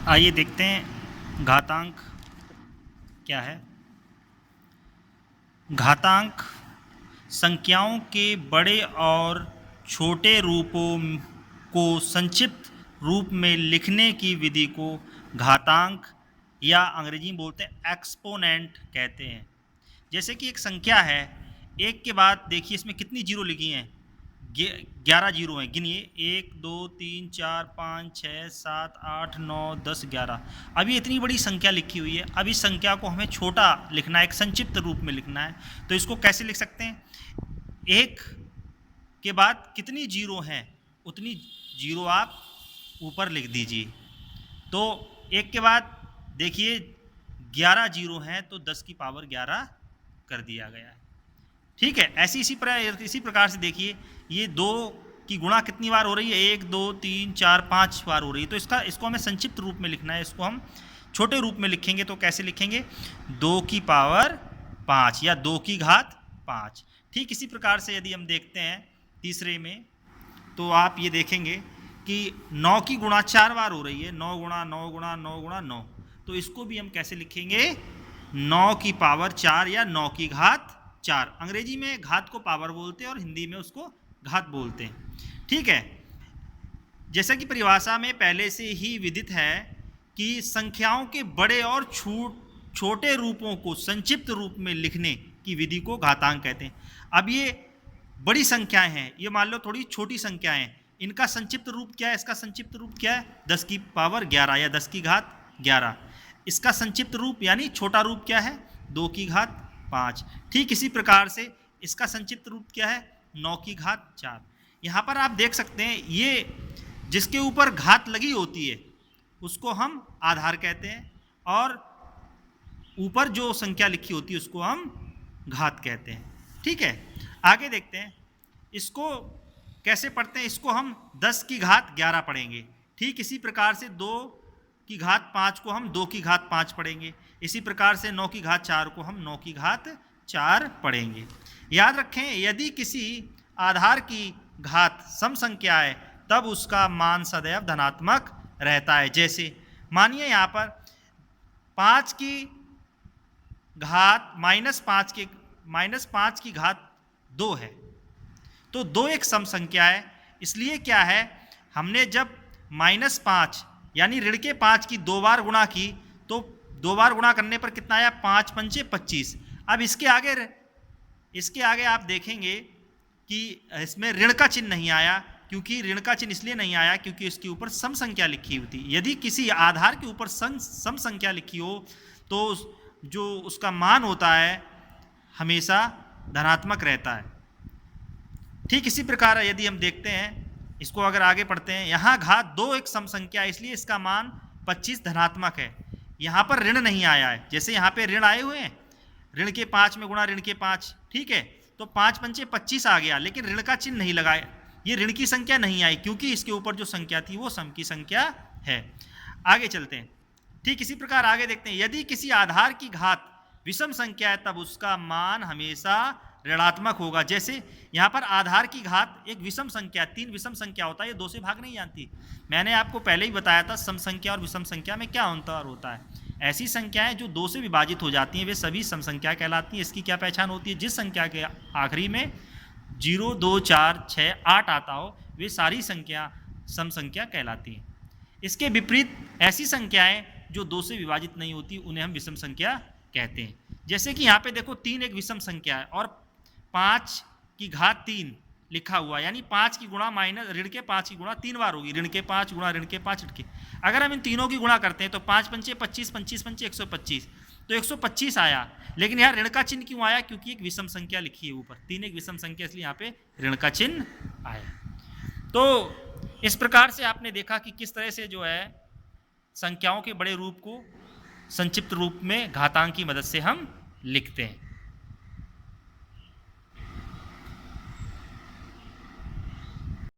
आइए देखते हैं घातांक क्या है। घातांक संख्याओं के बड़े और छोटे रूपों को संक्षिप्त रूप में लिखने की विधि को घातांक या अंग्रेजी में बोलते हैं एक्सपोनेंट कहते हैं। जैसे कि एक संख्या है, एक के बाद देखिए इसमें कितनी जीरो लिखी हैं, 11 जीरो हैं। गिनिए 1 2 3 4 5 6 7 8 9 10 11। अब ये इतनी बड़ी संख्या लिखी हुई है। अब इस संख्या को हमें छोटा लिखना है, एक संक्षिप्त रूप में लिखना है। तो इसको कैसे लिख सकते हैं? एक के बाद कितनी जीरो हैं उतनी जीरो आप ऊपर लिख दीजिए। तो एक के बाद देखिए 11 जीरो हैं तो 10 की पावर 11 कर दिया गया है। ठीक है, इसी प्रकार से देखिए ये 2 की गुणा कितनी बार हो रही है? 1 2 3 4 5 बार हो रही है। तो इसको हमें संक्षिप्त रूप में लिखना है। इसको हम छोटे रूप में लिखेंगे तो कैसे लिखेंगे? 2 की पावर 5 या 2 की घात 5। ठीक इसी प्रकार से यदि हम देखते हैं तीसरे में, तो आप ये देखेंगे कि 9 की गुणा 4 बार हो रही है। 9 गुणा 9 गुणा 9 गुणा 9। तो इसको भी हम कैसे लिखेंगे? 9 की पावर 4 या 9 की घात 4। अंग्रेजी में घात को पावर बोलते हैं और हिंदी में उसको घात बोलते हैं। ठीक है, जैसा कि परिभाषा में पहले से ही विदित है कि संख्याओं के बड़े और छोटे रूपों को संक्षिप्त रूप में लिखने की विधि को घातांक कहते हैं। अब ये बड़ी संख्याएं हैं, ये मान लो थोड़ी छोटी संख्याएं, इनका संक्षिप्त रूप क्या है? इसका संक्षिप्त रूप क्या है? 10 की पावर 11 या 10 की घात 11। इसका संक्षिप्त रूप यानी छोटा रूप क्या है? 2 की घात 5। ठीक इसी प्रकार से इसका संक्षिप्त रूप क्या है? 9 की घात 4। यहाँ पर आप देख सकते हैं ये जिसके ऊपर घात लगी होती है उसको हम आधार कहते हैं, और ऊपर जो संख्या लिखी होती है उसको हम घात कहते हैं। ठीक है, आगे देखते हैं इसको कैसे पढ़ते हैं। इसको हम 10 की घात 11 पढ़ेंगे। ठीक इसी प्रकार से 2 की घात 5 को हम 2 की घात 5 पढ़ेंगे। इसी प्रकार से 9 की घात 4 को हम 9 की घात 4 पढ़ेंगे। याद रखें, यदि किसी आधार की घात सम संख्या है तब उसका मान सदैव धनात्मक रहता है। जैसे मानिए यहाँ पर 5 की घात -5 की घात 2 है, तो 2 एक सम संख्या है। इसलिए क्या है, हमने जब -5 यानी ऋण के 5 की 2 बार गुणा की तो 2 बार गुणा करने पर कितना आया? 5 पंचे 25। अब इसके आगे आप देखेंगे कि इसमें ऋण का चिन्ह नहीं आया, क्योंकि ऋण का चिन्ह इसलिए नहीं आया क्योंकि इसके ऊपर सम संख्या लिखी हुई थी। यदि किसी आधार के ऊपर सम संख्या लिखी हो तो जो उसका मान होता है हमेशा धनात्मक रहता है। ठीक इसी प्रकार यदि हम देखते हैं, इसको अगर आगे पढ़ते हैं, यहाँ घात 2 एक सम संख्या है इसलिए इसका मान 25 धनात्मक है। यहाँ पर ऋण नहीं आया है, जैसे यहाँ पे ऋण आए हुए हैं, ऋण के 5 में गुणा ऋण के 5। ठीक है, तो 5 पंचे 25 आ गया, लेकिन ऋण का चिन्ह नहीं लगाया, ये ऋण की संख्या नहीं आई क्योंकि इसके ऊपर जो संख्या थी वो सम की संख्या है। आगे चलते हैं। ठीक इसी प्रकार आगे देखते हैं, यदि किसी आधार की घात विषम संख्या है तब उसका मान हमेशा ऋणात्मक होगा। जैसे यहाँ पर आधार की घात एक विषम संख्या, 3 विषम संख्या होता है, ये 2 से भाग नहीं जानती। मैंने आपको पहले ही बताया था सम संख्या और विषम संख्या में क्या अंतर होता है। ऐसी संख्याएं जो 2 से विभाजित हो जाती हैं वे सभी सम संख्या कहलाती हैं। इसकी क्या पहचान होती है? जिस संख्या के आखिरी में 0 2 4 6 8 आता हो वे सारी संख्या सम संख्या कहलाती हैं। इसके विपरीत ऐसी संख्याएं जो 2 से विभाजित नहीं होती उन्हें हम विषम संख्या कहते हैं। जैसे कि यहाँ पे देखो 3 एक विषम संख्या है और 5 की घात 3 लिखा हुआ, यानी 5 की गुणा माइनस ऋण के 5 की गुणा 3 बार होगी। ऋण के 5 गुणा ऋण के 5 ऋण के, अगर हम इन तीनों की गुणा करते हैं तो 5 पंचे 25, 25 पंचे 125, तो 125 आया। लेकिन यहाँ ऋण का चिन्ह क्यों आया? क्योंकि एक विषम संख्या लिखी है ऊपर, 3 एक विषम संख्या, इसलिए यहाँ पे ऋण का चिन्ह आया। तो इस प्रकार से आपने देखा कि किस तरह से जो है संख्याओं के बड़े रूप को संक्षिप्त रूप में घातांक की मदद से हम लिखते हैं।